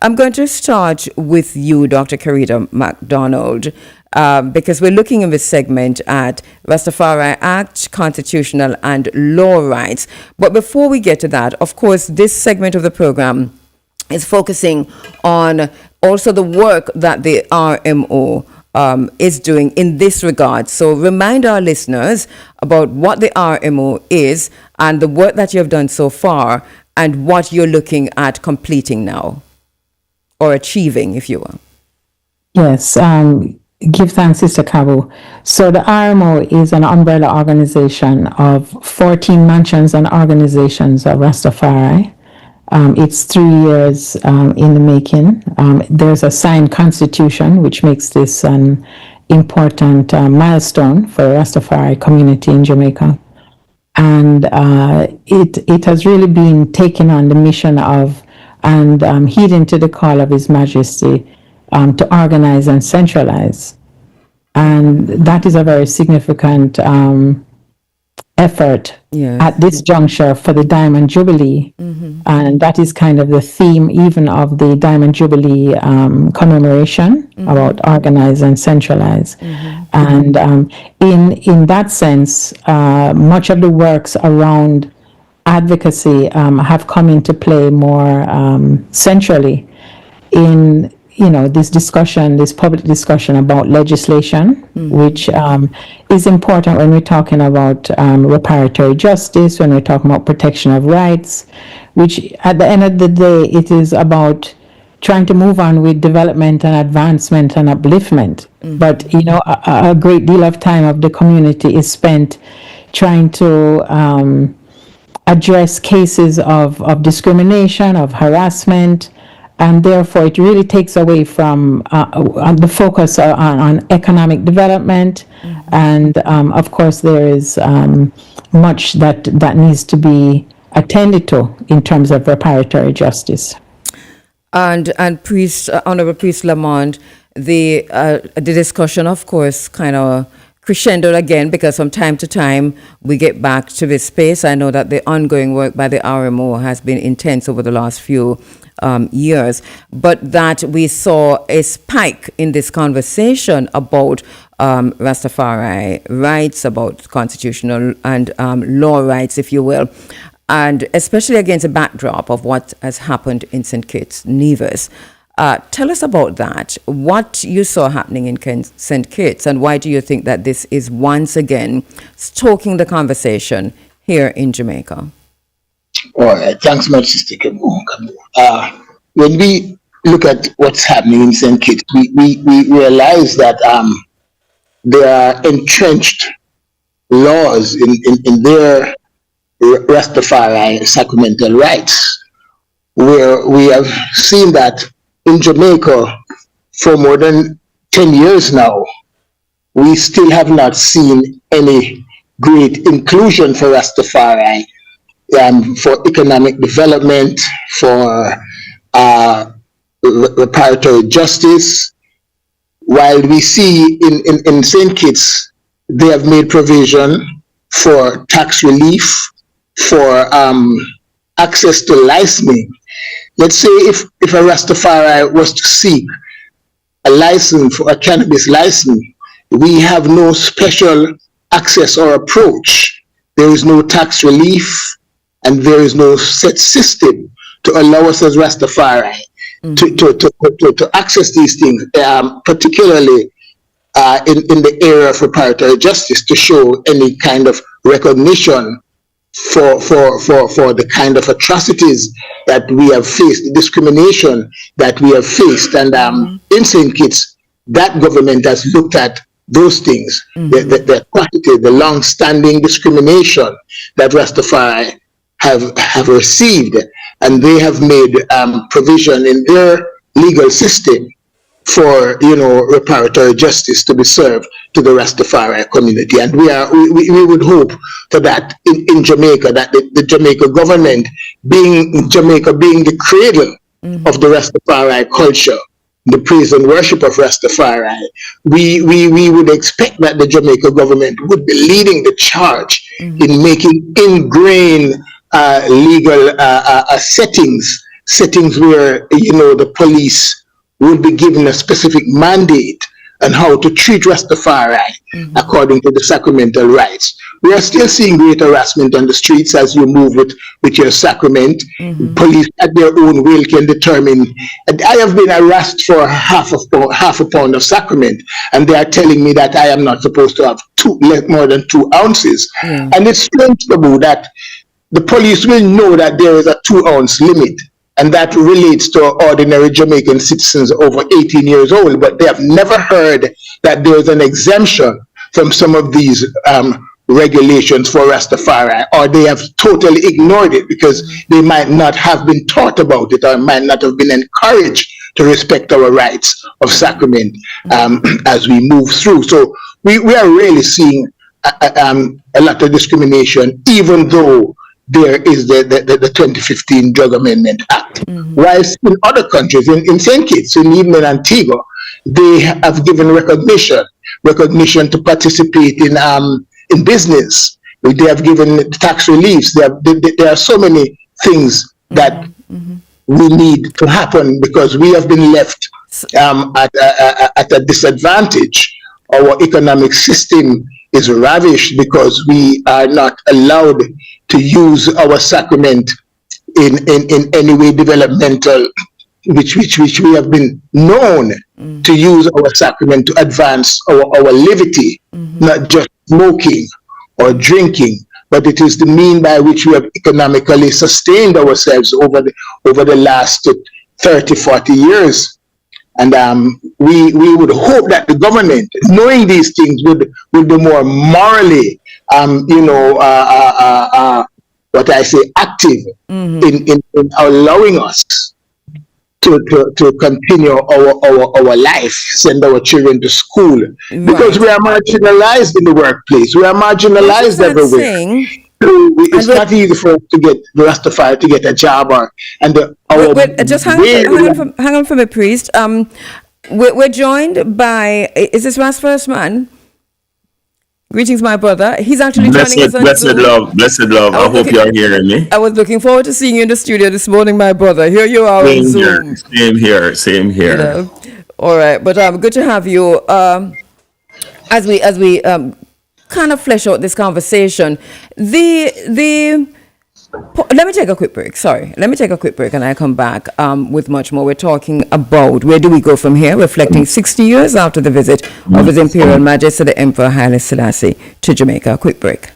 I'm going to start with you, Dr. Kerida McDonald, because we're looking in this segment at Rastafari Act, constitutional and law rights. But before we get to that, of course, this segment of the program is focusing on also the work that the RMO is doing in this regard. So remind our listeners about what the RMO is and the work that you have done so far and what you're looking at completing now or achieving, if you will. Yes, give thanks, Sister Cabo. So the RMO is an umbrella organization of 14 mansions and organizations of Rastafari. It's 3 years in the making. There's a signed constitution, which makes this an important milestone for the Rastafari community in Jamaica. And it has really been taking on the mission of and heeding to the call of His Majesty to organize and centralize. And that is a very significant effort at this juncture for the Diamond Jubilee. And that is kind of the theme even of the Diamond Jubilee commemoration about organize and centralize. And in that sense, much of the works around advocacy have come into play more centrally in this discussion, this public discussion about legislation, which is important when we're talking about reparatory justice, when we're talking about protection of rights, which at the end of the day, it is about trying to move on with development and advancement and upliftment. But, a great deal of time of the community is spent trying to address cases of discrimination, of harassment, and therefore it really takes away from the focus on economic development. And of course there is much that needs to be attended to in terms of reparatory justice. And Honorable Priest Lamont, the discussion, of course, kind of crescendoed again, because from time to time we get back to this space. I know that the ongoing work by the RMO has been intense over the last few years, but that we saw a spike in this conversation about Rastafari rights, about constitutional and law rights, if you will, and especially against a backdrop of what has happened in St. Kitts, Nevis. Tell us about that, what you saw happening in St. Kitts, and why do you think that this is once again stoking the conversation here in Jamaica? All right, thanks much, Sister Kabo. When we look at what's happening in St. Kitts, we realize that there are entrenched laws in their Rastafari sacramental rights, where we have seen that in Jamaica for more than 10 years now, we still have not seen any great inclusion for Rastafari, for economic development, for reparatory justice. While we see in St. Kitts, they have made provision for tax relief, for access to licensing. Let's say if a Rastafari was to seek a license for a cannabis license, we have no special access or approach. There is no tax relief, and there is no set system to allow us as Rastafari to access these things, particularly in the area of reparatory justice, to show any kind of recognition for the kind of atrocities that we have faced, the discrimination that we have faced. And in St. Kitts, that government has looked at those things, the quantity, the long-standing discrimination that Rastafari have received, and they have made provision in their legal system for reparatory justice to be served to the Rastafari community. And we would hope for that in Jamaica, that the Jamaica government, being the cradle of the Rastafari culture, the praise and worship of Rastafari, we would expect that the Jamaica government would be leading the charge in making ingrained legal settings settings where, the police will be given a specific mandate on how to treat Rastafari according to the sacramental rites. We are still seeing great harassment on the streets as you move with your sacrament. Police at their own will can determine. And I have been harassed for half a pound of sacrament, and they are telling me that I am not supposed to have more than 2 ounces. And it's strange that the police will know that there is a 2-ounce limit, and that relates to ordinary Jamaican citizens over 18 years old, but they have never heard that there is an exemption from some of these regulations for Rastafari, or they have totally ignored it because they might not have been taught about it, or might not have been encouraged to respect our rights of sacrament as we move through. So we are really seeing a lot of discrimination, even though there is the 2015 Drug Amendment Act. Whilst in other countries, in St. Kitts, even in Antigua, they have given recognition to participate in business. They have given tax reliefs. There are so many things that we need to happen because we have been left at a disadvantage. Our economic system is ravished because we are not allowed to use our sacrament in any way developmental, which we have been known to use our sacrament to advance our levity, not just smoking or drinking, but it is the mean by which we have economically sustained ourselves over the last 30, 40 years. And we would hope that the government, knowing these things, would be more morally, active in allowing us to continue our life, send our children to school, because we are marginalized in the workplace. We are marginalized everywhere. It's not easy for us to get Rastafari to get a job just hang on for me, priest. We're joined by, is this Ras First Man? Greetings, my brother. He's actually joining us on Zoom. Blessed love. I hope you're hearing me. I was looking forward to seeing you in the studio this morning, my brother. Here you are on Zoom. Same here. All right, but good to have you. As we kind of flesh out this conversation, let me take a quick break. Let me take a quick break and I come back with much more. We're talking about where do we go from here, reflecting 60 years after the visit of His Imperial Majesty the Emperor Haile Selassie to Jamaica. Quick break.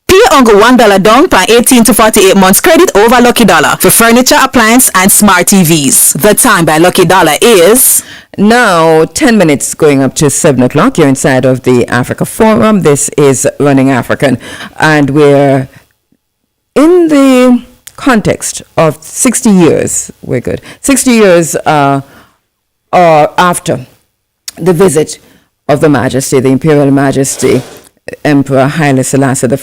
Pay Uncle $1 down per 18 to 48 months credit over Lucky Dollar for furniture, appliance, and smart TVs. The time by Lucky Dollar is now 10 minutes going up to 7 o'clock. You're inside of the Africa Forum. This is Running African, and we're in the context of 60 years. We're good. 60 years after the visit of the Majesty, the Imperial Majesty, Emperor Haile Selassie I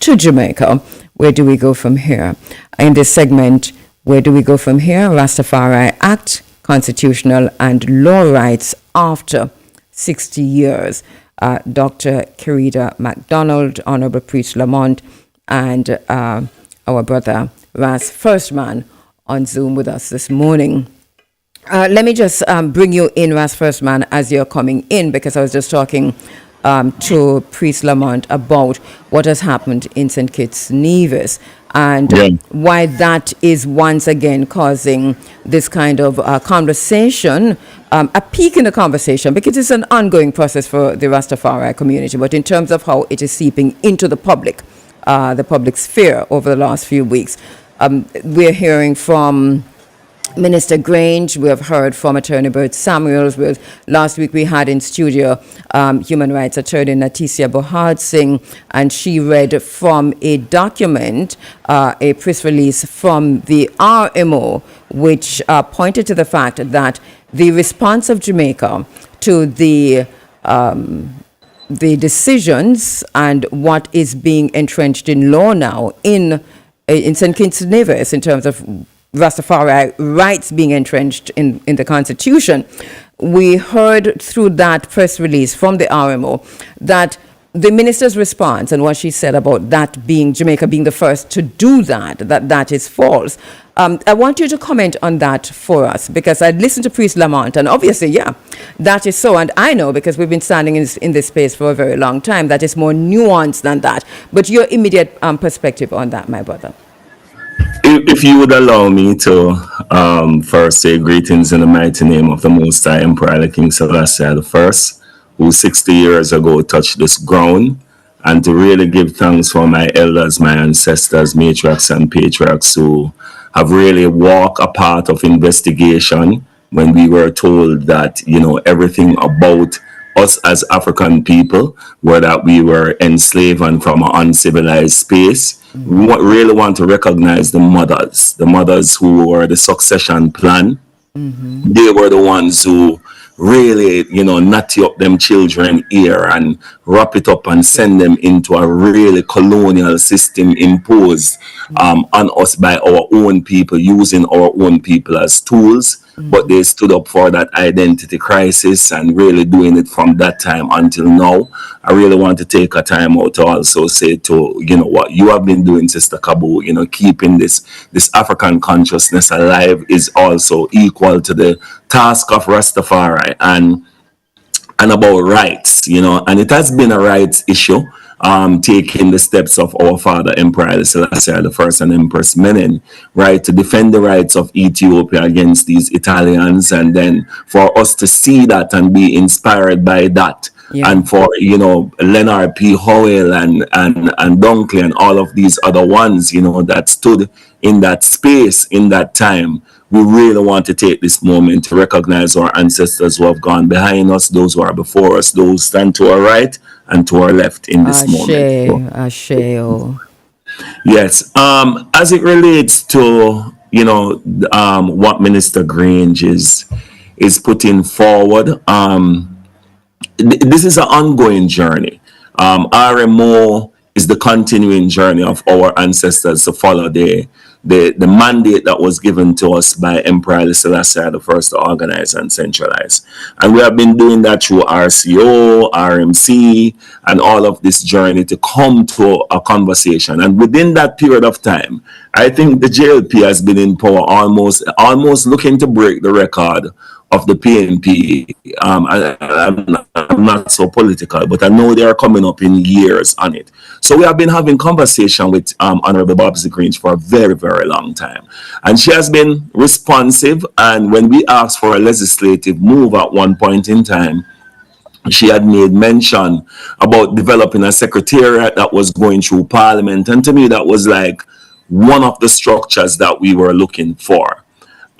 to Jamaica. Where do we go from here? In this segment, where do we go from here? Rastafari Act, constitutional and law rights after 60 years. Dr. Kerida McDonald, Honorable Priest Lamont, and our brother Ras First Man on Zoom with us this morning. Let me just bring you in, Ras First Man, as you're coming in, because I was just talking to Priest Lamont about what has happened in St. Kitts Nevis and why that is once again causing this kind of conversation, a peak in the conversation, because it's an ongoing process for the Rastafari community, but in terms of how it is seeping into the public sphere over the last few weeks. We're hearing from Minister Grange, we have heard from Attorney Bert Samuels. Last week we had in studio human rights attorney Natisia Bohad Singh, and she read from a document, a press release from the RMO, which pointed to the fact that the response of Jamaica to the decisions and what is being entrenched in law now in St. Kitts Nevis in terms of Rastafari rights being entrenched in the Constitution. We heard through that press release from the RMO that the minister's response and what she said about that being Jamaica being the first to do that is false. I want you to comment on that for us, because I listened to Priest Lamont, and obviously, yeah, that is so. And I know, because we've been standing in this space for a very long time, that is more nuanced than that. But your immediate perspective on that, my brother. If you would allow me to first say greetings in the mighty name of the Most High Emperor King Selassie I, who 60 years ago touched this ground, and to really give thanks for my elders, my ancestors, matriarchs and patriarchs who have really walked a path of investigation when we were told that, everything about us as African people were that we were enslaved and from an uncivilized space. We really want to recognize the mothers who were the succession plan. They were the ones who really, natty up them children here and wrap it up and send them into a really colonial system imposed on us by our own people, using our own people as tools. But they stood up for that identity crisis and really doing it from that time until now. I really want to take a time out to also say to, what you have been doing, Sister Kabu, keeping this African consciousness alive is also equal to the task of Rastafari and about rights, and it has been a rights issue. Taking the steps of our father, Emperor Selassie I and Empress Menen, right, to defend the rights of Ethiopia against these Italians, and then for us to see that and be inspired by that. Yeah. And for, Leonard P. Howell and Dunkley and all of these other ones, that stood in that space in that time. We really want to take this moment to recognize our ancestors who have gone behind us, those who are before us, those who stand to our right and to our left in this moment. Ashe. Yes. As it relates to, what Minister Grange is putting forward, this is an ongoing journey. RMO is the continuing journey of our ancestors to follow the mandate that was given to us by Emperor Selassie I to organize and centralize. And we have been doing that through RCO, RMC, and all of this journey to come to a conversation. And within that period of time, I think the JLP has been in power almost looking to break the record of the PNP. I'm not so political, but I know they are coming up in years on it. So we have been having conversation with Honorable Babsy Grange for a very, very long time. And she has been responsive. And when we asked for a legislative move at one point in time, she had made mention about developing a secretariat that was going through Parliament. And to me, that was like one of the structures that we were looking for.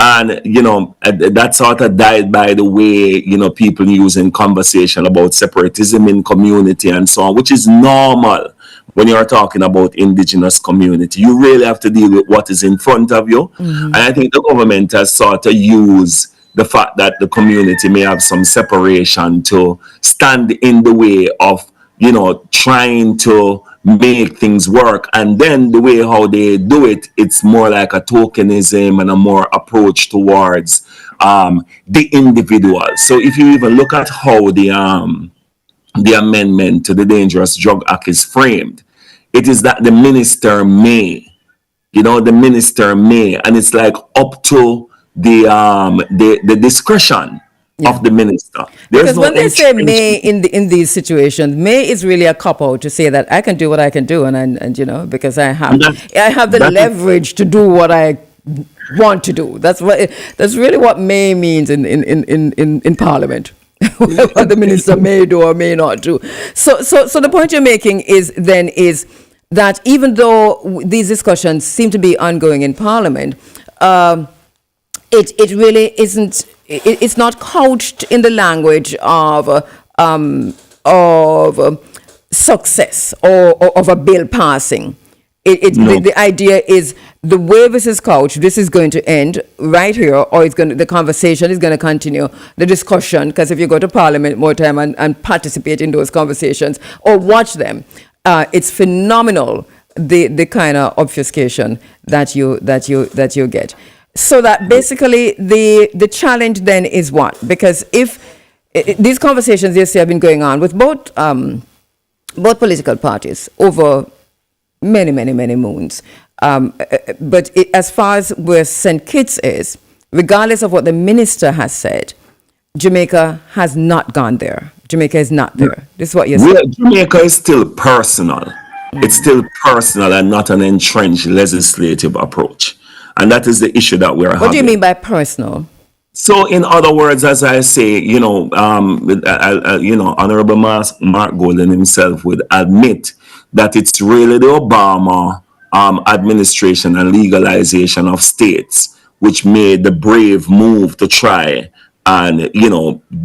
And, that sort of died by the way, people using conversation about separatism in community and so on, which is normal when you're talking about indigenous community. You really have to deal with what is in front of you. And I think the government has sort of used the fact that the community may have some separation to stand in the way of, trying to make things work. And then the way how they do it, it's more like a tokenism and a more approach towards the individual. So if you even look at how the amendment to the Dangerous Drug Act is framed, it is that the minister may, and it's like up to the discretion of the minister. Because when they say may in these situations, may is really a cop-out to say that I can do what I can do, and because I have the leverage to do what I want to do. That's really what may means in Parliament. What the minister may do or may not do. So the point you're making is that even though these discussions seem to be ongoing in Parliament, it really isn't. It's not couched in the language of success or of a bill passing. The idea is the way this is couched, this is going to end right here, or the conversation is going to continue, the discussion, because if you go to Parliament more time and participate in those conversations or watch them, it's phenomenal the kind of obfuscation that you get. So that basically the challenge then is what? Because if these conversations, yes, have been going on with both both political parties over many moons. But as far as where St. Kitts is, regardless of what the minister has said, Jamaica has not gone there. Jamaica is not there. This is what you're saying. Well, Jamaica is still personal. It's still personal and not an entrenched legislative approach. And that is the issue that we're having. What do you mean by personal? So, in other words, as I say, Honorable Mark Golden himself would admit that it's really the Obama administration and legalization of states which made the brave move to try and,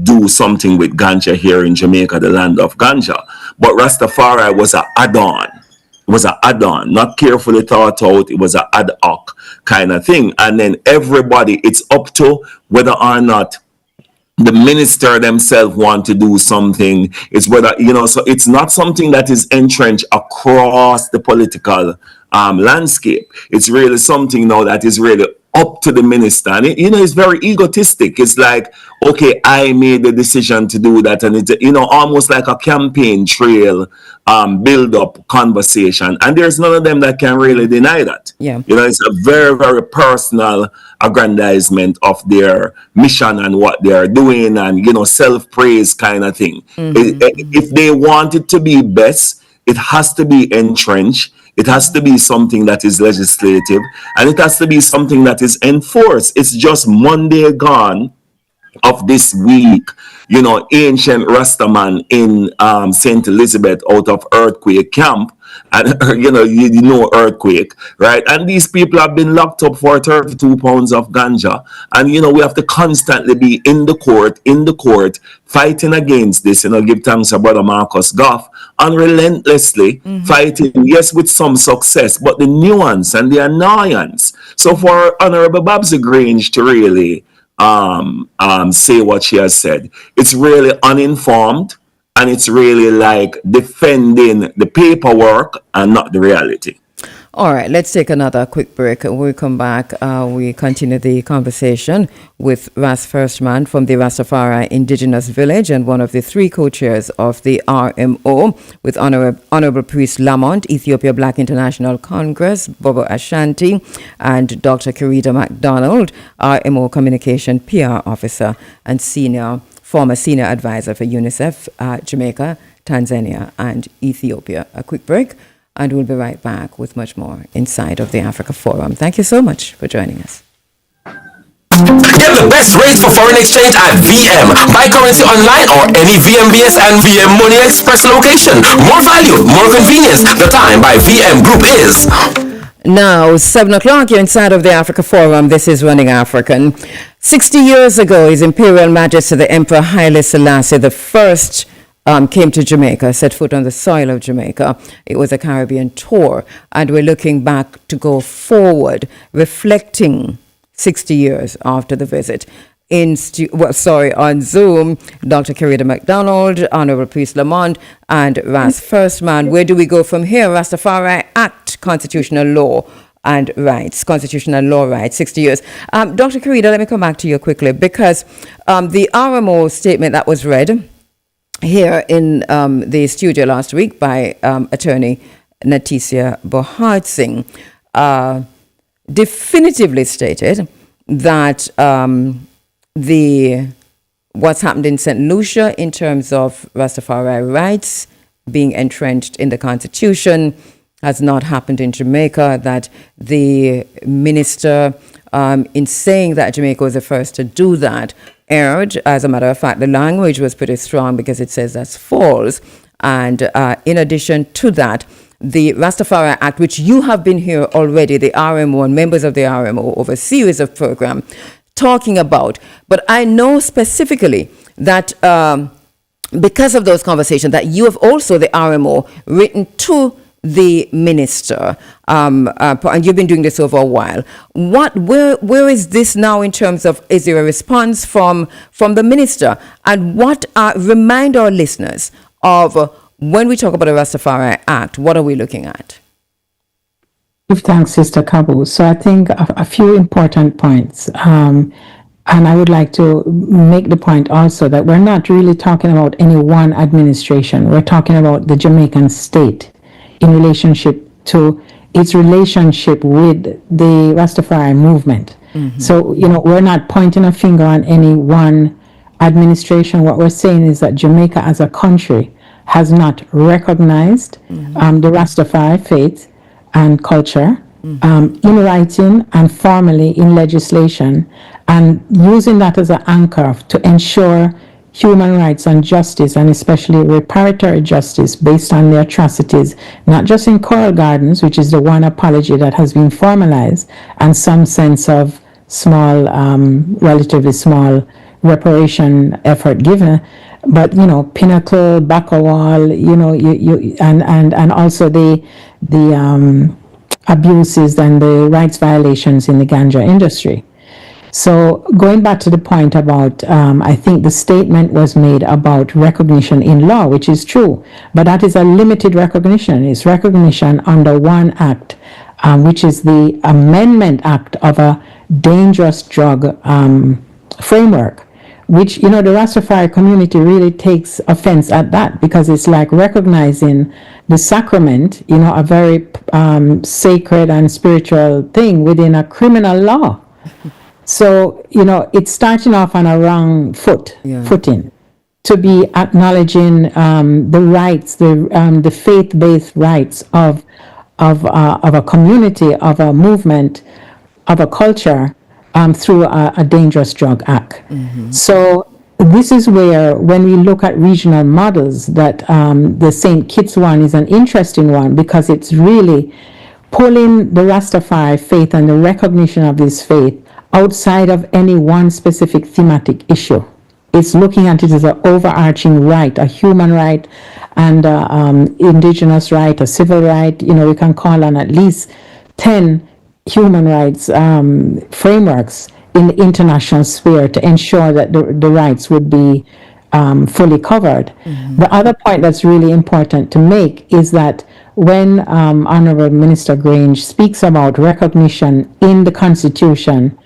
do something with ganja here in Jamaica, the land of ganja. But Rastafari was an add-on. It was an add-on, not carefully thought out. It was an ad hoc kind of thing. And then everybody, it's up to whether or not the minister themselves want to do something. It's whether, so it's not something that is entrenched across the political landscape. It's really something now that is really up to the minister. And it's very egotistic. It's like, okay, I made the decision to do that. And it's, almost like a campaign trail build up conversation. And there's none of them that can really deny that. Yeah. It's a very, very personal aggrandizement of their mission and what they are doing and, self-praise kind of thing. If they want it to be best, it has to be entrenched. It has to be something that is legislative, and it has to be something that is enforced. It's just Monday gone of this week, ancient Rastaman in St. Elizabeth out of earthquake camp, and earthquake, right? And these people have been locked up for 32 pounds of ganja, and we have to constantly be in the court fighting against this. Give thanks to Brother Marcus Goff, unrelentlessly fighting, yes, with some success, but the nuance and the annoyance. So for Honorable Babsy Grange to really say what she has said, it's really uninformed, and it's really like defending the paperwork and not the reality. All right, let's take another quick break. When we come back, we continue the conversation with Ras First Man from the Rastafari Indigenous Village and one of the three co-chairs of the RMO, with Honorable Priest Lamont, Ethiopia Black International Congress, Bobo Ashanti, and Dr. Kerida McDonald, RMO Communication PR Officer and former senior advisor for UNICEF, Jamaica, Tanzania, and Ethiopia. A quick break, and we'll be right back with much more inside of the Africa Forum. Thank you so much for joining us. Get the best rates for foreign exchange at VM. Buy currency online or any VMBS and VM Money Express location. More value, more convenience. The time by VM Group is now 7 o'clock. You're inside of the Africa Forum. This is Running African. 60 years ago, His Imperial Majesty the Emperor Haile Selassie I came to Jamaica, set foot on the soil of Jamaica. It was a Caribbean tour, and we're looking back to go forward, reflecting 60 years after the visit. On Zoom, Dr. Kerida McDonald, Honorable Priest Lamont, and Ras First Man. Where do we go from here? Rastafari Act, constitutional law and rights, constitutional law rights, 60 years. Dr. Kerida, let me come back to you quickly, because the RMO statement that was read here in the studio last week by attorney Natisia Bohart Singh definitively stated that what's happened in St. Lucia in terms of Rastafari rights being entrenched in the Constitution has not happened in Jamaica, that the minister, in saying that Jamaica was the first to do that, erred. As a matter of fact, the language was pretty strong because it says that's false. And in addition to that, the Rastafari Act, which you have been here already, the RMO and members of the RMO over a series of programs talking about. But I know specifically that because of those conversations that you have also, the RMO, written to the minister, and you've been doing this over a while. Where is this now in terms of, is there a response from the minister? And remind our listeners of when we talk about the Rastafari Act, what are we looking at? Give thanks, Sister Kabu. So I think a few important points. And I would like to make the point also that we're not really talking about any one administration. We're talking about the Jamaican state in relationship to its relationship with the Rastafari movement. So, we're not pointing a finger on any one administration. What we're saying is that Jamaica as a country has not recognized the Rastafari faith and culture in writing and formally in legislation, and using that as an anchor to ensure human rights and justice, and especially reparatory justice based on the atrocities, not just in Coral Gardens, which is the one apology that has been formalized, and some sense of small, relatively small reparation effort given, but Pinnacle, Bakawal, and also the abuses and the rights violations in the ganja industry. So going back to the point about, I think the statement was made about recognition in law, which is true, but that is a limited recognition. It's recognition under one act, which is the Amendment Act of a Dangerous Drug Framework, which, the Rastafari community really takes offense at that, because it's like recognizing the sacrament, a very sacred and spiritual thing within a criminal law. So, it's starting off on a wrong footing, to be acknowledging the rights, the faith-based rights of a community, of a movement, of a culture, through a dangerous drug act. So this is where, when we look at regional models, that the St. Kitts one is an interesting one, because it's really pulling the Rastafari faith and the recognition of this faith outside of any one specific thematic issue. It's looking at it as an overarching right, a human right, and indigenous right, a civil right. We can call on at least 10 human rights frameworks in the international sphere to ensure that the rights would be fully covered. The other point that's really important to make is that when Honorable Minister Grange speaks about recognition in the Constitution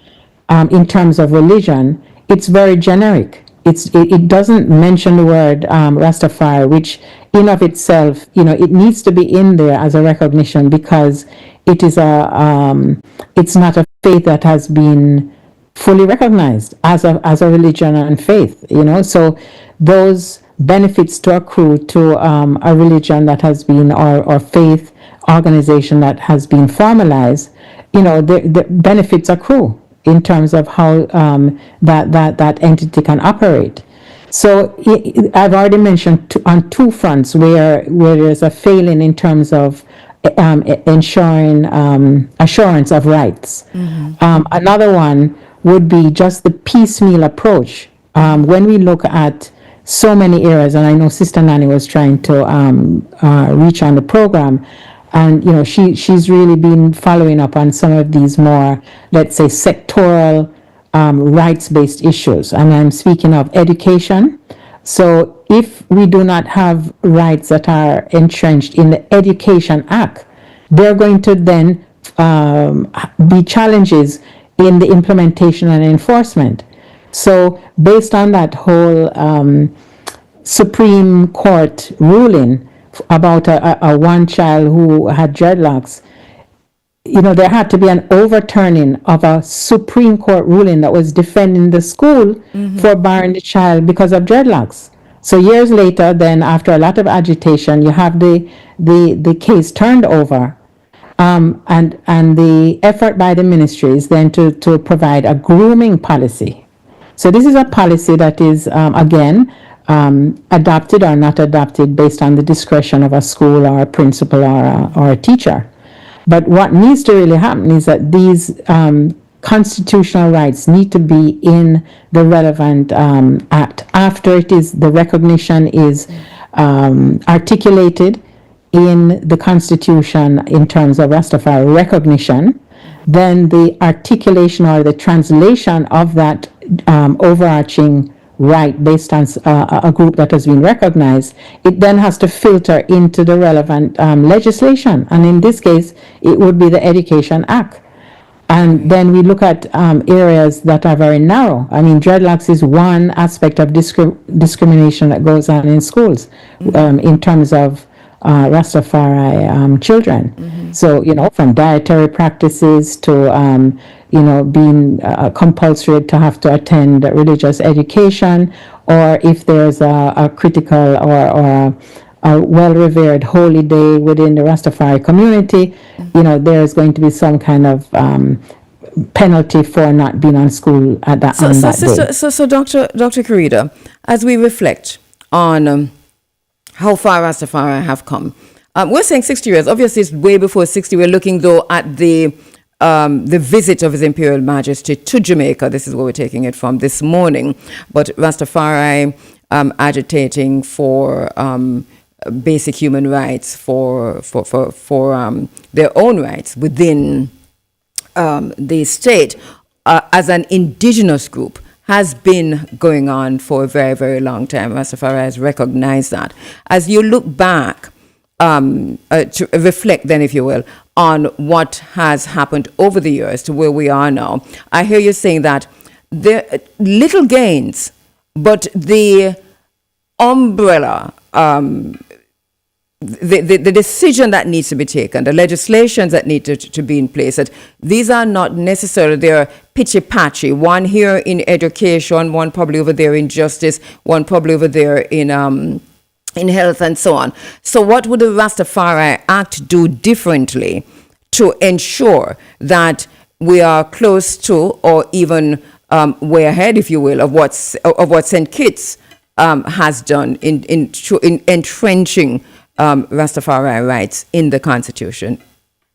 in terms of religion, it's very generic. It doesn't mention the word Rastafari, which in of itself, it needs to be in there as a recognition, because it is it's not a faith that has been fully recognized as a religion and faith. So those benefits to accrue to a religion that has been, or faith organization that has been formalized, the benefits accrue in terms of how that entity can operate. So I've already mentioned on two fronts where there's a failing in terms of ensuring assurance of rights. Another one would be just the piecemeal approach. When we look at so many areas, and I know Sister Nanny was trying to reach on the program, and she's really been following up on some of these more, let's say, sectoral rights-based issues, and I'm speaking of education. So if we do not have rights that are entrenched in the Education Act, there are going to then be challenges in the implementation and enforcement. So based on that whole Supreme Court ruling about a one child who had dreadlocks, there had to be an overturning of a Supreme Court ruling that was defending the school for barring the child because of dreadlocks. So years later, then after a lot of agitation, you have the case turned over, and the effort by the ministry is then to provide a grooming policy. So this is a policy that is again adopted or not adopted based on the discretion of a school or a principal or a teacher. But what needs to really happen is that these constitutional rights need to be in the relevant act after the recognition is articulated in the Constitution in terms of Rastafari recognition. Then the articulation or the translation of that overarching right based on a group that has been recognized, it then has to filter into the relevant legislation. And in this case, it would be the Education Act. And then we look at areas that are very narrow. I mean, dreadlocks is one aspect of discrimination that goes on in schools in terms of Rastafari children. So, from dietary practices to, being compulsory to have to attend religious education, or if there's a critical or a well-revered holy day within the Rastafari community, there's going to be some kind of penalty for not being on school at that, on that day. So, Dr. Kerida, as we reflect on how far Rastafari have come, we're saying 60 years. Obviously, it's way before 60. We're looking, though, at the visit of His Imperial Majesty to Jamaica. This is where we're taking it from this morning. But Rastafari agitating for basic human rights, for their own rights within the state as an indigenous group has been going on for a very, very long time. Rastafari has recognized that. As you look back, to reflect then, if you will, on what has happened over the years to where we are now, I hear you saying that there are little gains, but the umbrella, the decision that needs to be taken, the legislations that need to be in place, that these are not necessarily, they're pitchy-patchy. One here in education, one probably over there in justice, one probably over there in health and so on. So what would the Rastafari Act do differently to ensure that we are close to, or even way ahead, if you will, of what St. Kitts has done in entrenching Rastafari rights in the Constitution,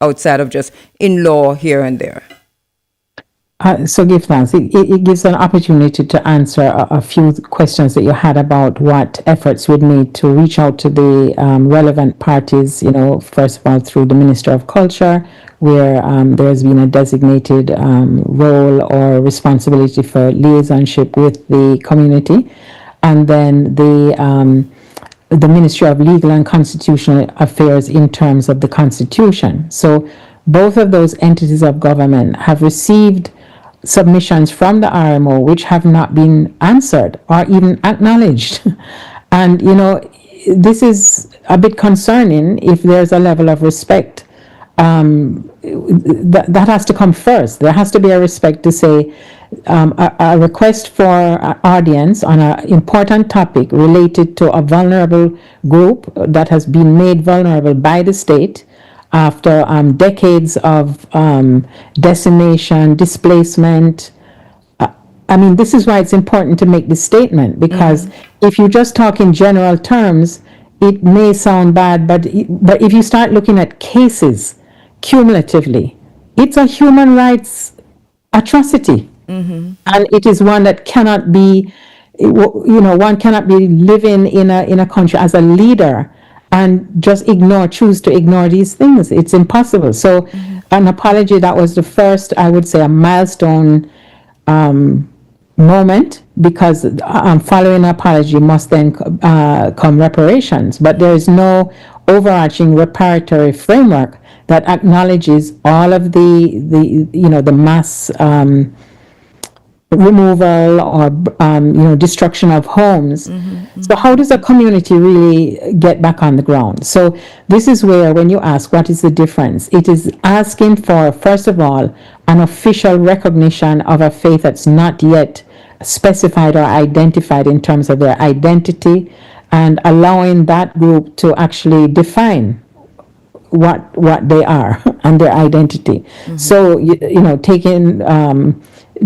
outside of just in law here and there? So give thanks. It gives an opportunity to answer a few questions that you had about what efforts we'd made to reach out to the relevant parties, first of all through the Minister of Culture, where there has been a designated role or responsibility for liaisonship with the community, and then the Ministry of Legal and Constitutional Affairs in terms of the Constitution. So both of those entities of government have received submissions from the RMO which have not been answered or even acknowledged. And, this is a bit concerning if there's a level of respect. That has to come first. There has to be a respect to say a request for audience on an important topic related to a vulnerable group that has been made vulnerable by the state after decades of decimation, displacement. I mean, this is why it's important to make this statement, because if you just talk in general terms, it may sound bad, but if you start looking at cases cumulatively, it's a human rights atrocity. And it is one that cannot be, one cannot be living in a country as a leader and just choose to ignore these things. It's impossible. So an apology, that was the first, I would say, a milestone moment, because following an apology must then come reparations. But there is no overarching reparatory framework that acknowledges all of the mass removal or destruction of homes. So how does a community really get back on the ground? So this is where, when you ask what is the difference, it is asking for, first of all, an official recognition of a faith that's not yet specified or identified in terms of their identity, and allowing that group to actually define what they are and their identity. So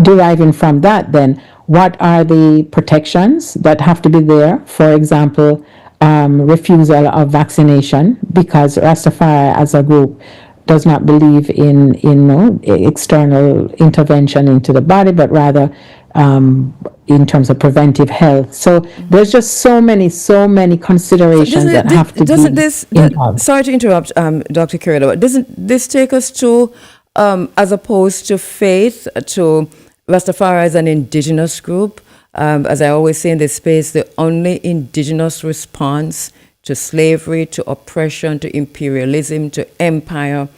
deriving from that, then what are the protections that have to be there? For example, refusal of vaccination, because Rastafari as a group does not believe in external intervention into the body, but rather in terms of preventive health. So there's just so many considerations that have to be involved. Sorry to interrupt, Dr. Kerida, but doesn't this take us to, as opposed to faith, to Rastafari as an indigenous group? As I always say in this space, the only indigenous response to slavery, to oppression, to imperialism, to empire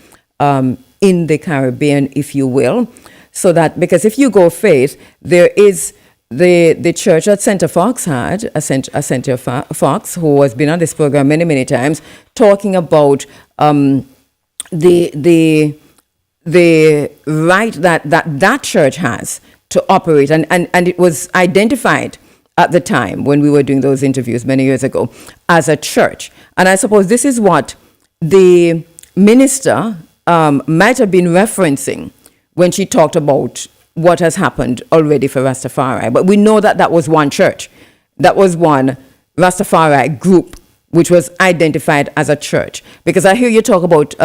in the Caribbean, if you will. So that, because if you go faith, there is the church that Center Fox had, a Center Fox, who has been on this program many, many times, talking about the right that church has to operate. And it was identified at the time when we were doing those interviews many years ago as a church. And I suppose this is what the minister might have been referencing when she talked about what has happened already for Rastafari. But we know that that was one church. That was one Rastafari group, which was identified as a church. Because I hear you talk about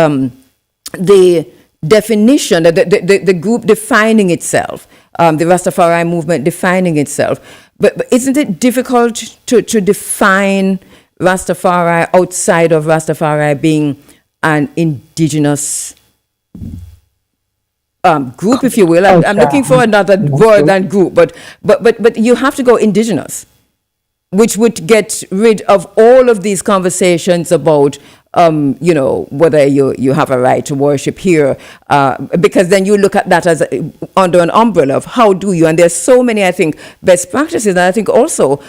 the definition, the group defining itself, the Rastafari movement defining itself. But isn't it difficult to define Rastafari outside of Rastafari being an indigenous group, if you will? I'm looking for another word than group, but you have to go indigenous, which would get rid of all of these conversations about whether you have a right to worship here, because then you look at that as under an umbrella of how do you, and there's so many, I think, best practices, and I think also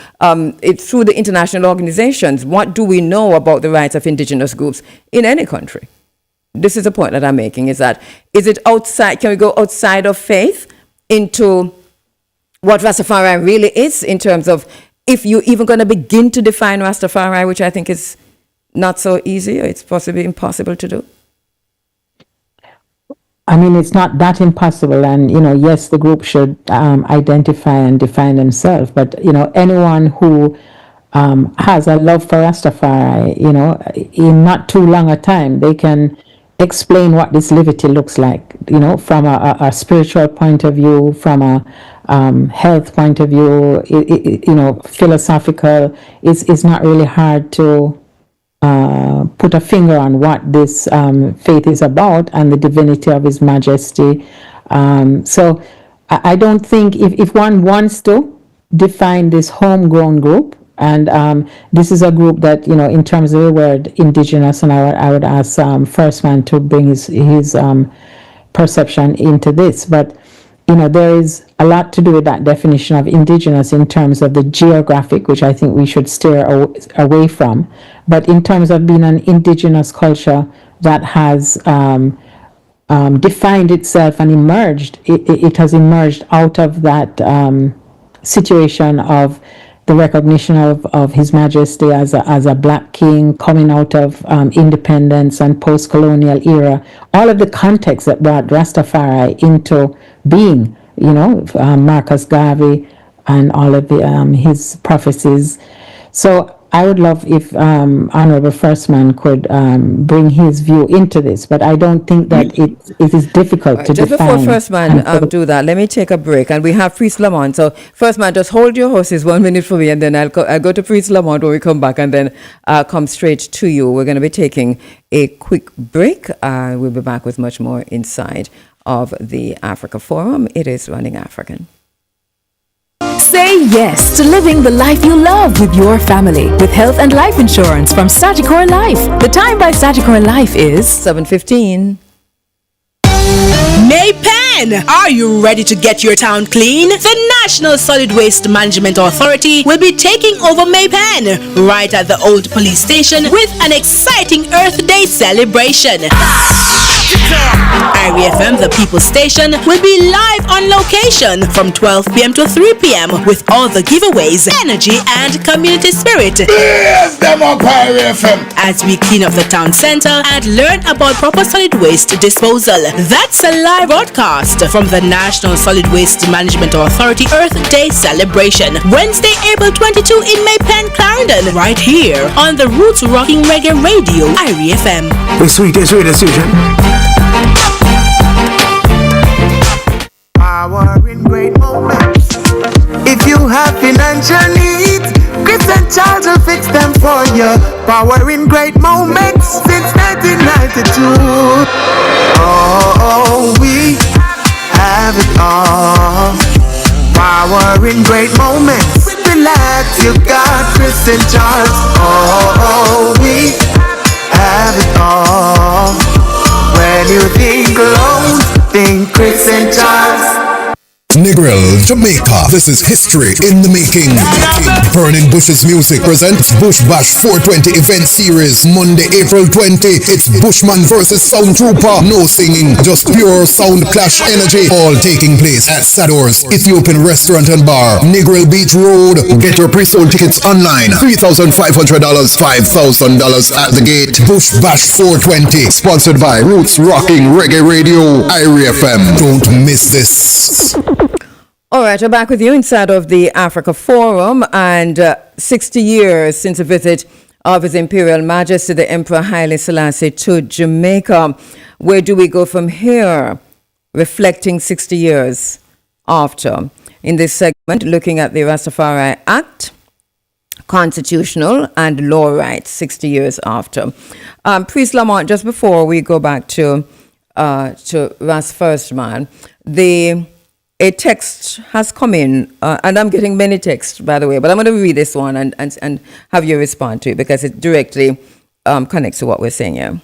it's through the international organizations. What do we know about the rights of indigenous groups in any country? This is the point that I'm making, is it outside, can we go outside of faith into what Rastafari really is, in terms of if you're even going to begin to define Rastafari, which I think is not so easy, or it's possibly impossible to do? I mean, it's not that impossible, and yes, the group should identify and define themselves. But anyone who has a love for Rastafari, in not too long a time, they can explain what this liberty looks like. From a spiritual point of view, from a health point of view, philosophical. It's not really hard to put a finger on what this faith is about and the divinity of His Majesty. So I don't think if one wants to define this homegrown group, and this is a group that, in terms of the word indigenous, and I would ask First Man to bring his perception into this, but there is a lot to do with that definition of indigenous in terms of the geographic, which I think we should steer away from. But in terms of being an indigenous culture that has defined itself and emerged, it has emerged out of that situation of the recognition of His Majesty as a black king, coming out of independence and post-colonial era. All of the context that brought Rastafari into being, Marcus Garvey and all of his prophecies. So I would love if Honorable First Man could bring his view into this, but I don't think that it is difficult to just define. Just before First Man do that, let me take a break, and we have Priest Lamont. So First Man, just hold your horses 1 minute for me, and then I'll go to Priest Lamont when we come back, and then come straight to you. We're going to be taking a quick break. We'll be back with much more inside of the Africa Forum. It is Running African. Say yes to living the life you love with your family with health and life insurance from Sagicor Life. The time by Sagicor Life is 7:15. Maypen, are you ready to get your town clean? The National Solid Waste Management Authority will be taking over Maypen right at the old police station with an exciting Earth Day celebration. Irie FM, the People Station, will be live on location from 12 p.m. to 3 p.m. with all the giveaways, energy, and community spirit. Yes, them up Irie FM. As we clean up the town center and learn about proper solid waste disposal. That's a live broadcast from the National Solid Waste Management Authority Earth Day celebration. Wednesday, April 22 in Maypen, Clarendon, right here on the Roots Rocking Reggae Radio, Irie FM. It's sweet, Power in great moments. If you have financial needs, Chris and Charles will fix them for you. Power in great moments since 1992. Oh, we have it all. Power in great moments. Relax, you got Chris and Charles. Oh, we have it all. When you think think Chris and Charles. Negril, Jamaica. This is history in the making. Burning Bushes Music presents Bush Bash 420 event series, Monday, April 20. It's Bushman versus Sound Trooper. No singing, just pure sound clash energy. All taking place at Sador's Ethiopian Restaurant and Bar, Negril Beach Road. Get your pre-sold tickets online. $3,500, $5,000 at the gate. Bush Bash 420. Sponsored by Roots Rocking Reggae Radio, Irie FM. Don't miss this. All right, we're back with you inside of the Africa Forum, and 60 years since a visit of His Imperial Majesty the Emperor Haile Selassie to Jamaica. Where do we go from here? Reflecting 60 years after. In this segment, looking at the Rastafari Act, constitutional and law rights 60 years after. Priest Lamont, just before we go back to Ras First Man, a text has come in, and I'm getting many texts, by the way, but I'm going to read this one and have you respond to it because it directly connects to what we're saying here.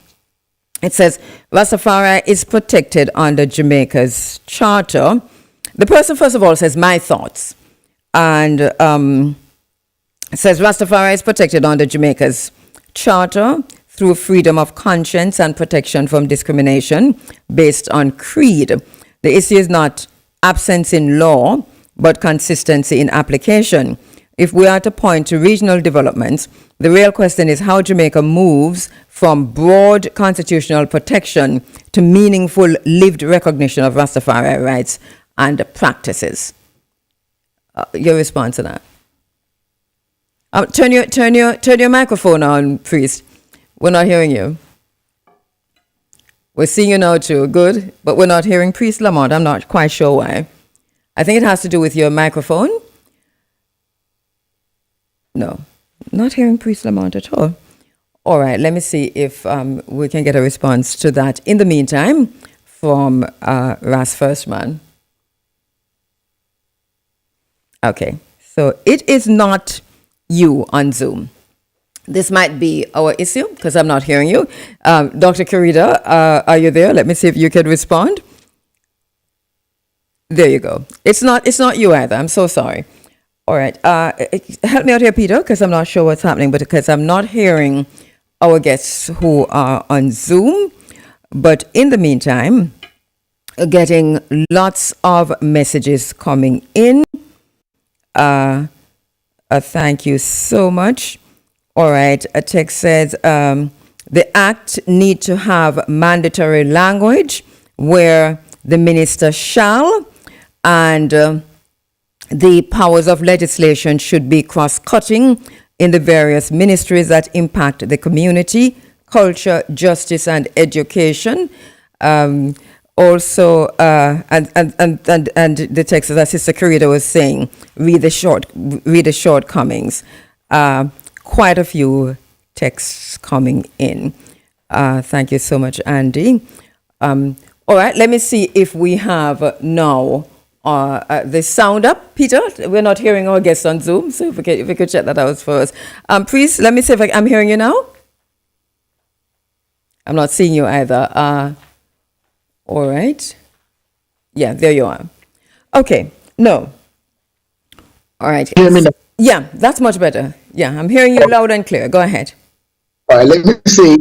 It says, Rastafari is protected under Jamaica's charter. The person, first of all, says, my thoughts. And it says, Rastafari is protected under Jamaica's charter through freedom of conscience and protection from discrimination based on creed. The issue is not absence in law, but consistency in application. If we are to point to regional developments, the real question is how Jamaica moves from broad constitutional protection to meaningful lived recognition of Rastafari rights and practices. Your response to that? Turn your microphone on, Priest. We're not hearing you. We're seeing you now too, good, but we're not hearing Priest Lamont. I'm not quite sure why. I think it has to do with your microphone. No, not hearing Priest Lamont at all. All right, let me see if we can get a response to that. In the meantime, from Ras First Man. Okay, so it is not you on Zoom. This might be our issue because I'm not hearing you. Dr. Kerida, are you there? Let me see if you can respond. There you go. It's not you either. I'm so sorry. All right. Help me out here, Peter, because I'm not sure what's happening, but because I'm not hearing our guests who are on Zoom. But in the meantime, getting lots of messages coming in. Thank you so much. All right, a text says, the act need to have mandatory language where the minister shall, and the powers of legislation should be cross-cutting in the various ministries that impact the community, culture, justice, and education. Also, and the text that Sister Kerida was saying, read the shortcomings. Quite a few texts coming in. Thank you so much, Andy. All right, let me see if we have now the sound up. Peter, we're not hearing our guests on Zoom, so if we could check that out for us. Please, let me see if I'm hearing you now. I'm not seeing you either. All right. Yeah, there you are. Okay, no. All right. Hear me now? Yeah, that's much better. Yeah, I'm hearing you loud and clear. Go ahead. All right, let me say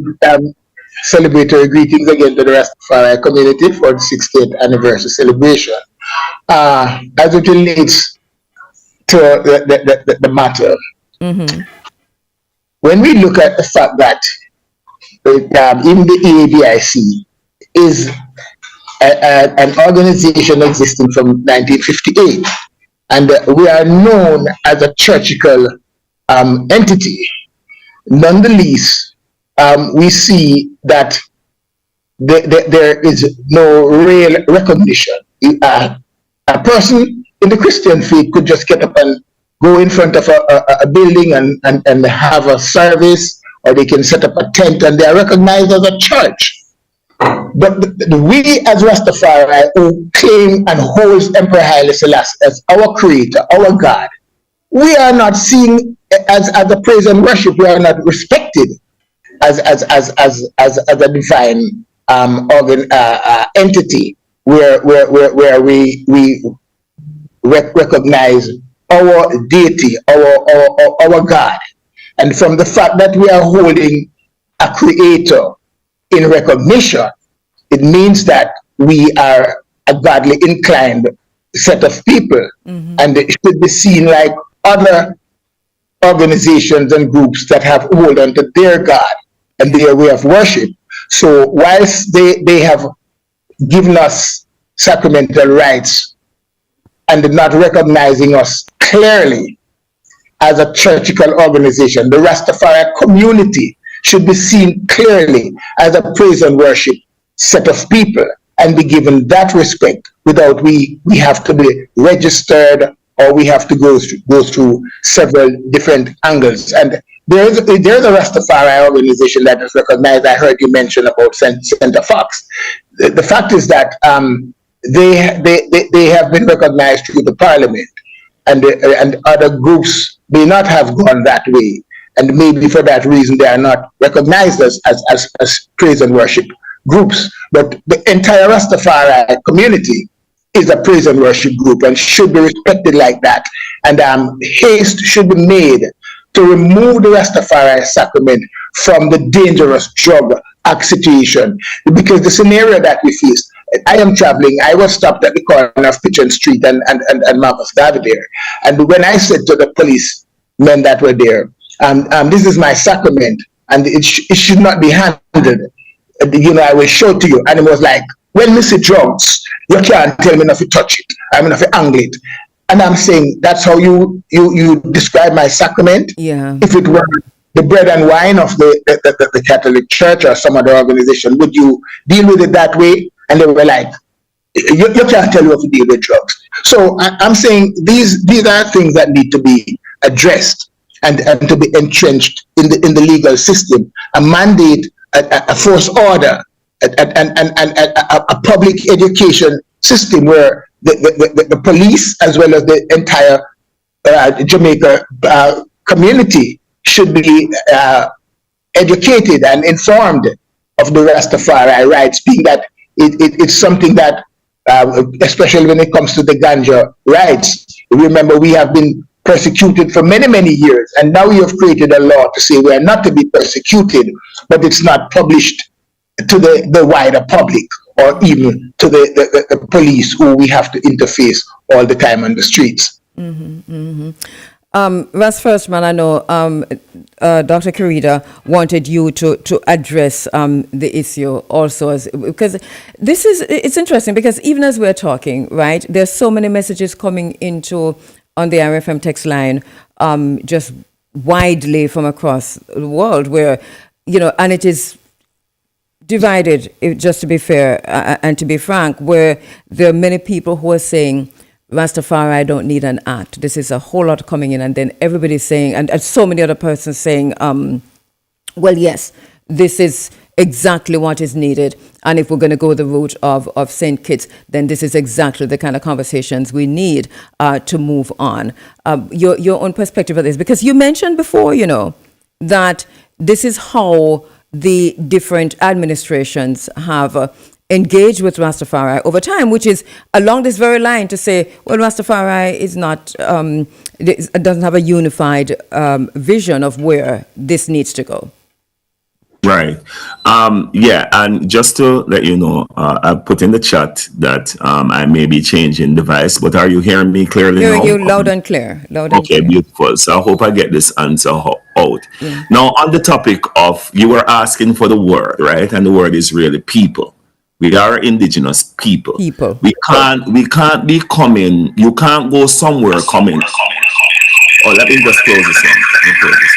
celebratory greetings again to the Rastafari community for the 60th anniversary celebration. As it relates to the matter, when we look at the fact that even the EADIC is an organization existing from 1958, and we are known as a churchical entity. Nonetheless, we see that there is no real recognition. A person in the Christian faith could just get up and go in front of a building and have a service, or they can set up a tent and they are recognized as a church. But we as Rastafari, who claim and hold Emperor Haile Selassie as our creator, our God, we are not seen as a praise and worship. We are not respected as a divine entity. where we recognize our deity, our God. And from the fact that we are holding a creator in recognition, it means that we are a godly inclined set of people. And it should be seen like other organizations and groups that have hold on to their God and their way of worship. So whilst they have given us sacramental rights and not recognizing us clearly as a churchical organization, the Rastafari community should be seen clearly as a praise and worship set of people and be given that respect without we have to be registered or we have to go through several different angles. And there's a Rastafari organization that is recognized. I heard you mention about Center Fox. The fact is that they have been recognized through the parliament, and other groups may not have gone that way, and maybe for that reason they are not recognized as praise and worship groups. But the entire Rastafari community is a praise and worship group and should be respected like that. And haste should be made to remove the Rastafari sacrament from the dangerous drug situation, because the scenario that we face. I am traveling. I was stopped at the corner of Pigeon Street and Marcus Garvey there. And when I said to the policemen that were there, this is my sacrament and it should not be handled. I will show to you. And it was like, when we see drugs, you can't tell me not to touch it. I'm not to angle it. And I'm saying, that's how you describe my sacrament? Yeah. If it were the bread and wine of the Catholic Church or some other organization, would you deal with it that way? And they were like, you can't tell me what to deal with drugs. So I'm saying these are things that need to be addressed and to be entrenched in the legal system. A mandate, a force order, a public education system where the police as well as the entire Jamaica community should be educated and informed of the Rastafari rights, being that it's something that, especially when it comes to the ganja rights, remember we have been persecuted for many, many years, and now we have created a law to say we are not to be persecuted, but it's not published to the wider public or even to the police who we have to interface all the time on the streets. Ras Firstman, I know Dr. Kerida wanted you to address the issue also, because it's interesting, because even as we're talking, right, there's so many messages coming into on the Irie FM text line, just widely from across the world, where, and it is divided, just to be fair and to be frank, where there are many people who are saying, Rastafari don't need an act. This is a whole lot coming in, and then everybody's saying, and so many other persons saying, well, yes, this is exactly what is needed, and if we're going to go the route of St. Kitts, then this is exactly the kind of conversations we need to move on. Your own perspective of this, because you mentioned before, that this is how the different administrations have engaged with Rastafari over time, which is along this very line to say, well, Rastafari is not, it doesn't have a unified vision of where this needs to go. Right. And just to let you know, I put in the chat that I may be changing device, but are you hearing me clearly now? Hearing you loud and clear. Okay, beautiful. So I hope I get this answer out. Yeah. Now, on the topic of, you were asking for the word, right? And the word is really people. We are indigenous people. We can't be coming. You can't go somewhere coming. Oh, let me just close this one.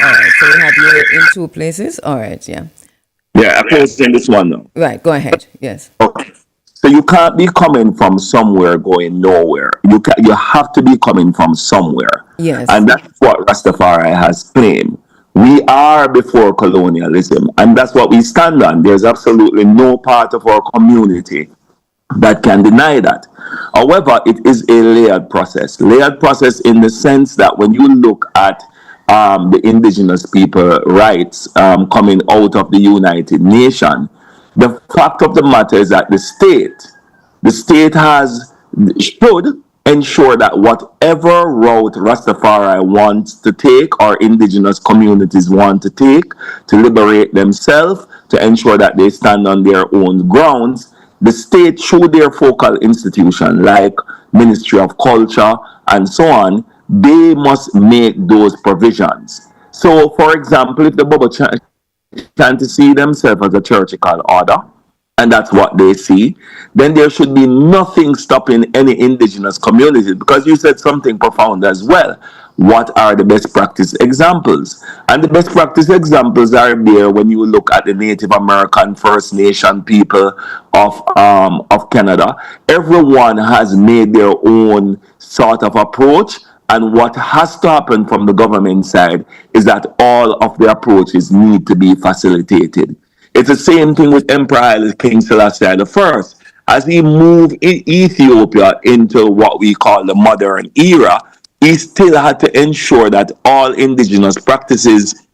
All right. So we have you in two places. All right. Yeah. Yeah, I closed in this one now. Right. Go ahead. Yes. Okay. So you can't be coming from somewhere going nowhere. You have to be coming from somewhere. Yes. And that's what Rastafari has claimed. We are before colonialism, and that's what we stand on. There's absolutely no part of our community that can deny that. However, it is a layered process. Layered process in the sense that when you look at the indigenous people rights coming out of the United Nations, the fact of the matter is that the state the state should ensure that whatever route Rastafari wants to take or indigenous communities want to take to liberate themselves, to ensure that they stand on their own grounds, the state, through their focal institution like Ministry of Culture and so on, they must make those provisions. So, for example, if the Bubba trying to see themselves as a churchical order, and that's what they see, then there should be nothing stopping any indigenous community, because you said something profound as well. What are the best practice examples? And the best practice examples are there when you look at the Native American First Nation people of Canada. Everyone has made their own sort of approach, and what has to happen from the government side is that all of the approaches need to be facilitated. It's the same thing with Emperor Haile King Selassie I. As he moved in Ethiopia into what we call the modern era, he still had to ensure that all indigenous practices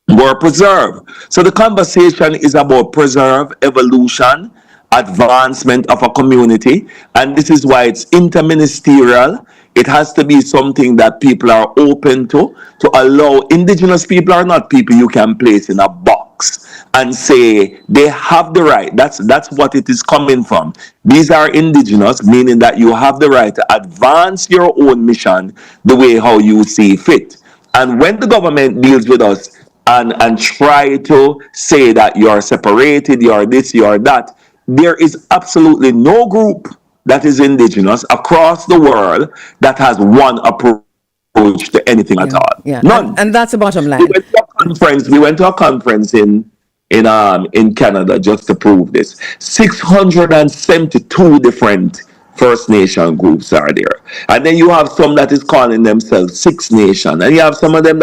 were preserved. So the conversation is about preserve, evolution, advancement of a community, and this is why it's interministerial. It has to be something that people are open to allow. Indigenous people are not people you can place in a box and say they have the right. That's what it is coming from. These are indigenous, meaning that you have the right to advance your own mission the way how you see fit. And when the government deals with us and try to say that you're separated, you're this, you're that, there is absolutely no group that is indigenous across the world that has one approach to anything at all. Yeah. None. And that's the bottom line. We went to a conference in Canada just to prove this. 672 different First Nation groups are there. And then you have some that is calling themselves Six Nation. And you have some of them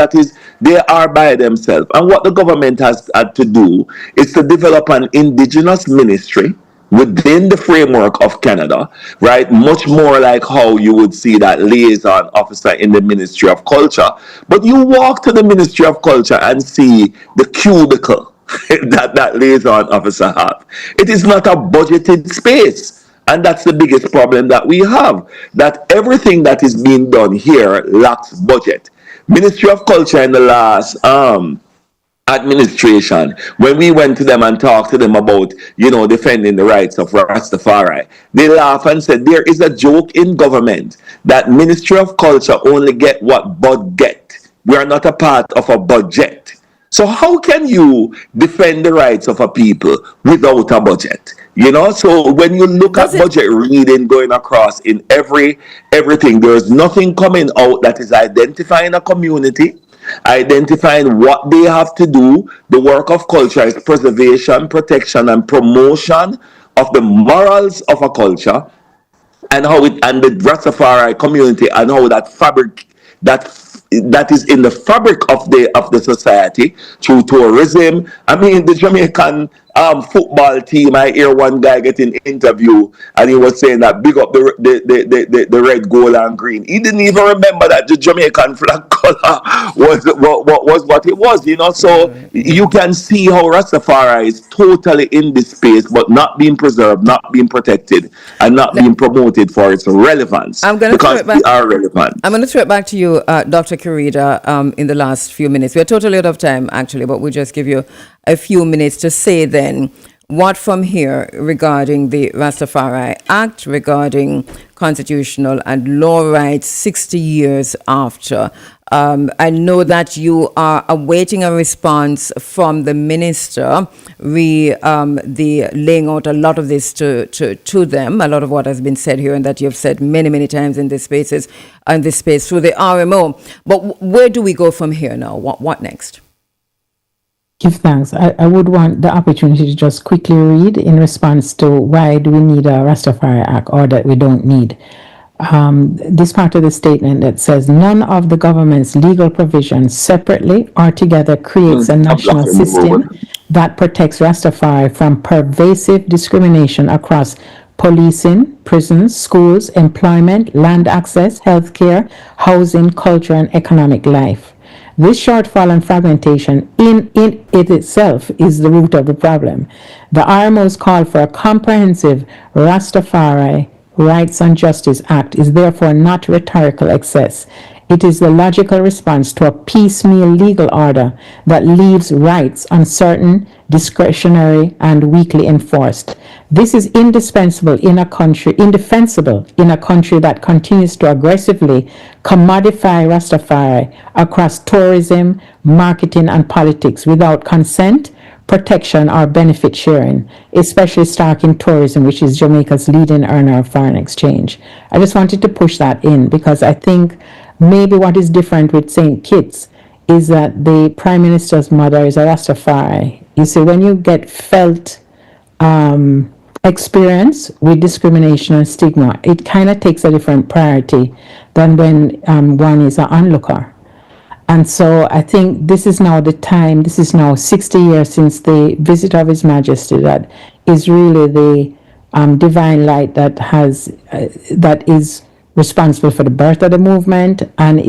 they are by themselves. And what the government has had to do is to develop an indigenous ministry within the framework of Canada, right? Much more like how you would see that liaison officer in the Ministry of Culture. But you walk to the Ministry of Culture and see the cubicle that liaison officer have. It is not a budgeted space. And that's the biggest problem that we have, that everything that is being done here lacks budget. Ministry of Culture in the last administration, when we went to them and talked to them about, defending the rights of Rastafari, they laugh and said there is a joke in government that Ministry of Culture only get what Bud get. We are not a part of a budget. So how can you defend the rights of a people without a budget? So when you look at budget reading going across in everything, there's nothing coming out that is identifying a community, identifying what they have to do. The work of culture is preservation, protection, and promotion of the morals of a culture, and and the Rastafari community, and how that fabric that is in the fabric of the society through tourism. I mean, the Jamaican football team, I hear one guy getting interview and he was saying that big up the red, gold and green. He didn't even remember that the Jamaican flag color was what it was, so you can see how Rastafari is totally in this space but not being preserved, not being protected, and not being promoted for its relevance. Because we are relevant. I'm going to throw it back to you, Dr. Kerida, in the last few minutes. We're totally out of time, actually, but we'll just give you a few minutes to say then what from here regarding the Rastafari Act, regarding constitutional and law rights 60 years after. I know that you are awaiting a response from the minister, the laying out a lot of this to them, a lot of what has been said here and that you've said many, many times in this space through the RMO. But where do we go from here now? What next? Give thanks. I would want the opportunity to just quickly read in response to why do we need a Rastafari Act or that we don't need. This part of the statement that says none of the government's legal provisions separately or together creates a national system that protects Rastafari from pervasive discrimination across policing, prisons, schools, employment, land access, healthcare, housing, culture, and economic life. This shortfall and fragmentation in it itself is the root of the problem. The RMO's call for a comprehensive Rastafari Rights and Justice Act is therefore not rhetorical excess. It is the logical response to a piecemeal legal order that leaves rights uncertain, discretionary, and weakly enforced. This is indefensible in a country that continues to aggressively commodify Rastafari across tourism, marketing, and politics without consent, protection, or benefit sharing, especially stark in tourism, which is Jamaica's leading earner of foreign exchange. I just wanted to push that in because I think maybe what is different with St. Kitts is that the Prime Minister's mother is a Rastafari. You see, when you get felt experience with discrimination and stigma, it kind of takes a different priority than when one is an onlooker. And so I think this is now the time, this is now 60 years since the visit of His Majesty that is really the divine light that is responsible for the birth of the movement and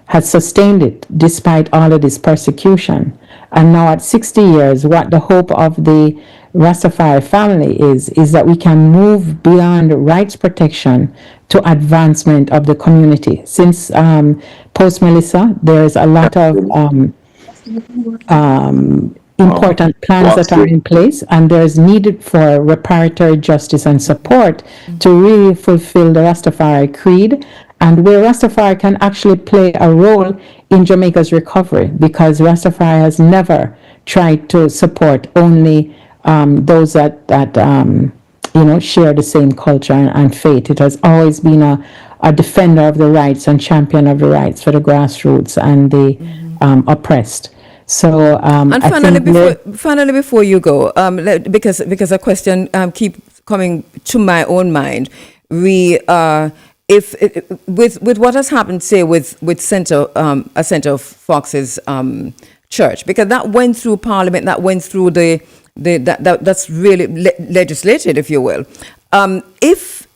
has sustained it despite all of this persecution. And now at 60 years, what the hope of the Rastafari family is that we can move beyond rights protection to advancement of the community. Since post Melissa, there's a lot of important plans that are in place, and there's needed for reparatory justice and support to really fulfill the Rastafari creed, and where Rastafari can actually play a role in Jamaica's recovery, because Rastafari has never tried to support only those that share the same culture and faith. It has always been a defender of the rights and champion of the rights for the grassroots and the oppressed. So, and finally, before you go, because a question keeps coming to my own mind, with what has happened, say with a Centre of Fox's church, because that went through Parliament, that went through that's really legislated, if you will. If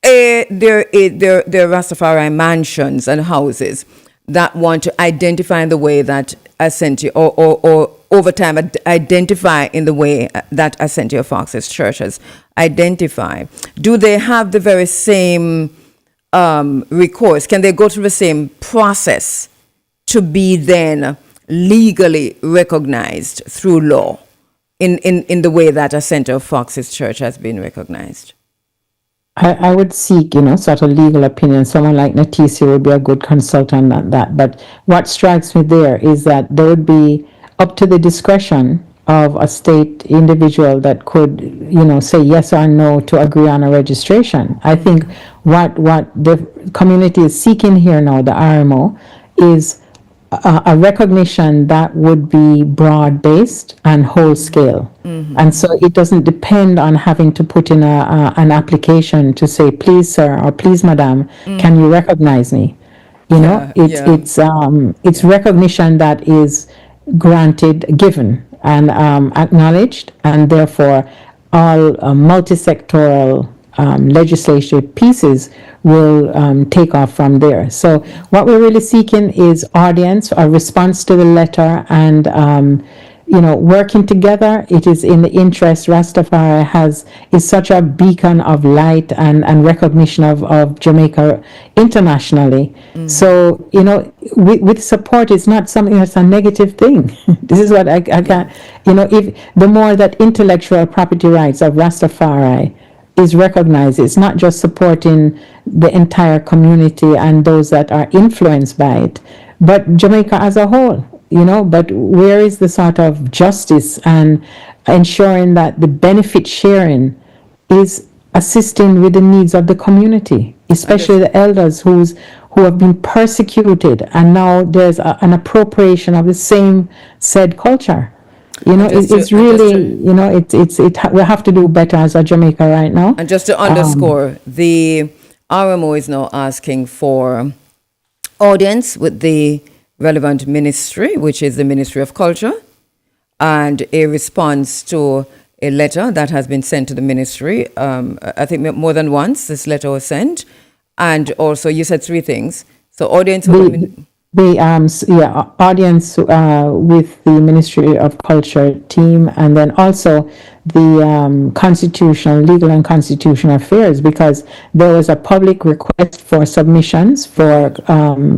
there are Rastafari mansions and houses that want to identify in the way that Ascension, or over time identify in the way that Ascension Fox's churches identify, do they have the very same recourse? Can they go through the same process to be then legally recognized through law in the way that Ascension Fox's church has been recognized? I would seek, sort of legal opinion. Someone like Natisi would be a good consultant on that. But what strikes me there is that there would be up to the discretion of a state individual that could, say yes or no to agree on a registration. I think what the community is seeking here now, the RMO, is a recognition that would be broad-based and whole-scale. Mm-hmm. And so it doesn't depend on having to put in an application to say, please, sir, or please, madam, can you recognize me? It's recognition that is given, and acknowledged, and therefore all multi-sectoral legislative pieces will take off from there. So what we're really seeking is audience, a response to the letter, and working together. It is in the interest. Rastafari is such a beacon of light and recognition of Jamaica internationally. So with support, it's not something that's a negative thing. This is what I can't. If the more that intellectual property rights of Rastafari is recognized, it's not just supporting the entire community and those that are influenced by it, but Jamaica as a whole. But where is the sort of justice and ensuring that the benefit sharing is assisting with the needs of the community, especially the elders who have been persecuted, and now there's an appropriation of the same said culture. We have to do better as a Jamaica right now. And just to underscore, the RMO is now asking for audience with the relevant ministry, which is the Ministry of Culture, and a response to a letter that has been sent to the ministry. I think more than once this letter was sent. And also, you said three things. So audience... The audience with the Ministry of Culture team, and then also the Legal and Constitutional Affairs, because there was a public request for submissions for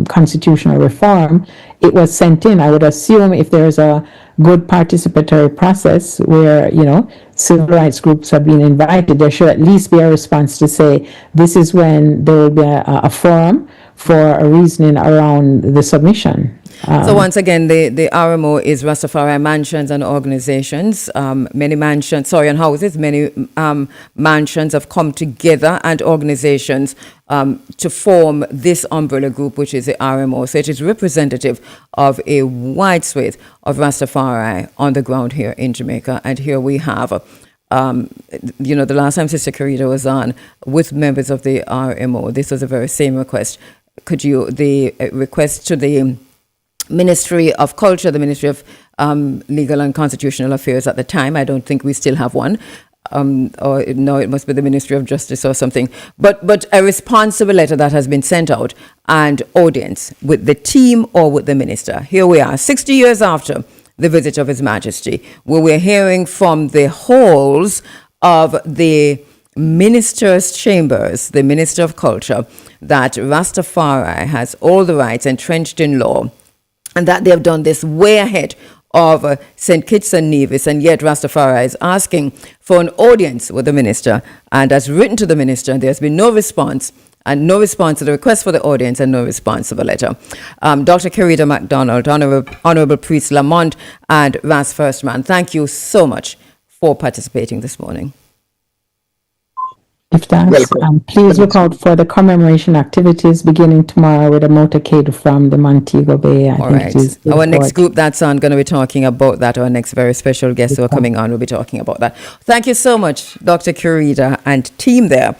constitutional reform. It was sent in. I would assume if there is a good participatory process where, civil rights groups have been invited, there should at least be a response to say, this is when there will be a forum for a reasoning around the submission. So once again, the RMO is Rastafari Mansions and Organizations. Many mansions have come together, and organizations to form this umbrella group, which is the RMO. So it is representative of a wide swathe of Rastafari on the ground here in Jamaica. And here we have, the last time Sister Kerida was on with members of the RMO, this was the very same request. The request to the Ministry of Culture, the Ministry of Legal and Constitutional Affairs at the time. I don't think we still have one. Or no, it must be the Ministry of Justice or something. But a responsible letter that has been sent out, and audience with the team or with the minister. Here we are, 60 years after the visit of His Majesty, where we're hearing from the halls of the minister's chambers, the Minister of Culture, that Rastafari has all the rights entrenched in law, and that they have done this way ahead of St. Kitts and Nevis, and yet Rastafari is asking for an audience with the minister, and has written to the minister, and there's been no response, and no response to the request for the audience, and no response to the letter. Dr. Kerida McDonald, Honorable Priest Lamont, and Ras First Man, thank you so much for participating this morning. If that's, please look out for the commemoration activities beginning tomorrow with a motorcade from the Montego Bay. All right. Our next group that's on going to be talking about that. Our next very special guests who are coming on will be talking about that. Thank you so much, Dr. Kerida and team there